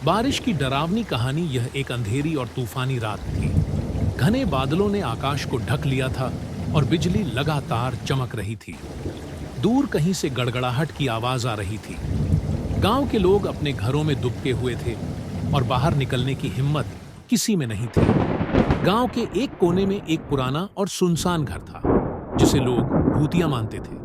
बारिश की डरावनी कहानी। यह एक अंधेरी और तूफानी रात थी। घने बादलों ने आकाश को ढक लिया था और बिजली लगातार चमक रही थी। दूर कहीं से गड़गड़ाहट की आवाज आ रही थी। गांव के लोग अपने घरों में दुबके हुए थे और बाहर निकलने की हिम्मत किसी में नहीं थी। गांव के एक कोने में एक पुराना और सुनसान घर था, जिसे लोग भूतिया मानते थे।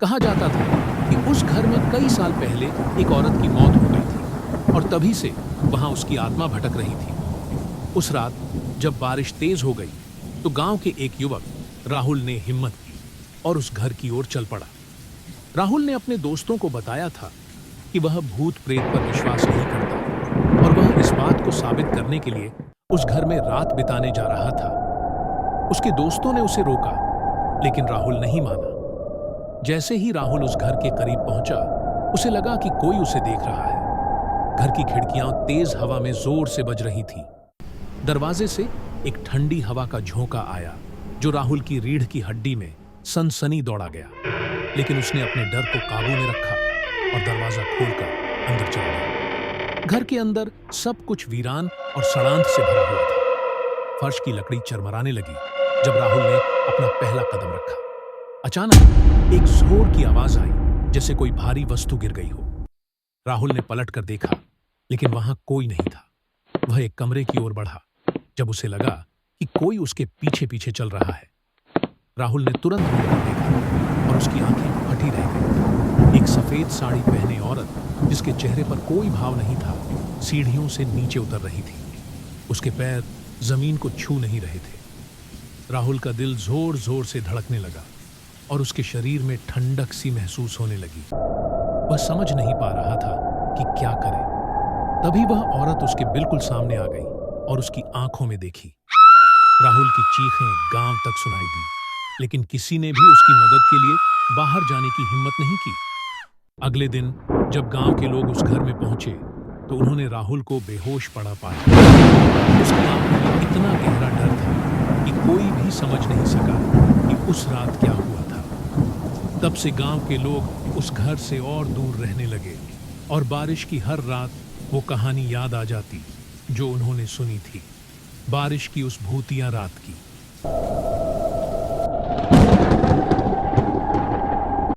कहा जाता था कि उस घर में कई साल पहले एक औरत की मौत हो गई थी और तभी से वहां उसकी आत्मा भटक रही थी। उस रात जब बारिश तेज हो गई तो गांव के एक युवक राहुल ने हिम्मत की और उस घर की ओर चल पड़ा। राहुल ने अपने दोस्तों को बताया था कि वह भूत प्रेत पर विश्वास नहीं करता और वह इस बात को साबित करने के लिए उस घर में रात बिताने जा रहा था। उसके दोस्तों ने उसे रोका, लेकिन राहुल नहीं माना। जैसे ही राहुल उस घर के करीब पहुंचा, उसे लगा कि कोई उसे देख रहा है। घर की खिड़कियां तेज हवा में जोर से बज रही थीं। दरवाजे से एक ठंडी हवा का झोंका आया, जो राहुल की रीढ़ की हड्डी में सनसनी दौड़ा गया। लेकिन उसने अपने डर को काबू में रखा और दरवाजा खोलकर अंदर चला गया। घर के अंदर सब कुछ वीरान और सड़ांध से भरा हुआ था। फर्श की लकड़ी चरमराने लगी जब राहुल ने अपना पहला कदम रखा। अचानक एक जोर की आवाज आई, जैसे कोई भारी वस्तु गिर गई हो। राहुल ने पलटकर देखा, लेकिन वहां कोई नहीं था। वह एक कमरे की ओर बढ़ा जब उसे लगा कि कोई उसके पीछे पीछे चल रहा है। राहुल ने तुरंत मुड़कर देखा और उसकी आंखें फटी रह गईं। एक सफेद साड़ी पहने औरत, जिसके चेहरे पर कोई भाव नहीं था, सीढ़ियों से नीचे उतर रही थी। उसके पैर जमीन को छू नहीं रहे थे। राहुल का दिल जोर जोर से धड़कने लगा और उसके शरीर में ठंडक सी महसूस होने लगी। वह समझ नहीं पा रहा था कि क्या करे। तभी वह औरत उसके बिल्कुल सामने आ गई और उसकी आंखों में देखी। राहुल की चीखें गांव तक सुनाई दी, लेकिन किसी ने भी उसकी मदद के लिए बाहर जाने की हिम्मत नहीं की। अगले दिन जब गांव के लोग उस घर में पहुंचे तो उन्होंने राहुल को बेहोश पड़ा पाया। उसकी आंखों में इतना गहरा डर था कि कोई भी समझ नहीं सका कि उस रात क्या हुआ था। तब से गांव के लोग उस घर से और दूर रहने लगे और बारिश की हर रात वो कहानी याद आ जाती जो उन्होंने सुनी थी, बारिश की उस भूतिया रात की।